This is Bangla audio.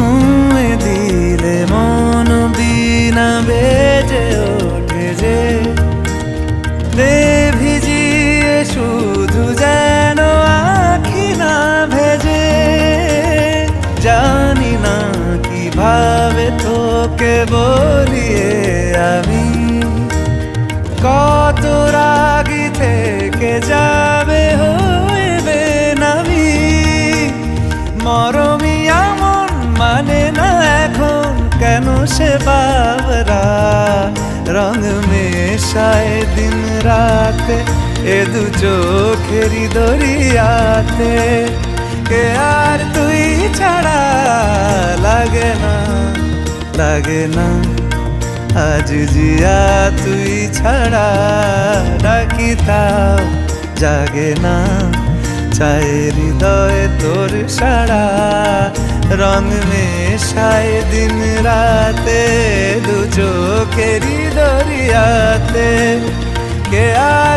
ছুঁয়ে দিলে মন বিনা বেজে ওঠে যে দে ভিজিয়ে শুধু যেন আখি না ভেজে। জানি না কিভাবে তোকে বলিয়ে আমি কত রাগি থেকে যাবে হইবে নামি। মরমি এমন মানে না এখন কেন সে বাবরা রং মেশায় দিন রাতে এ দু চোখেরই দরিয়াতে। কে আর তুই ছাড়া লাগে না লাগে না আজ জিয়া তুই ছাড়া ডাকি তাও জাগে না। চায় হৃদয় তোর সারা রং মেশায় দিন রাতে দু চোখেরই দরিয়াতে। কে আর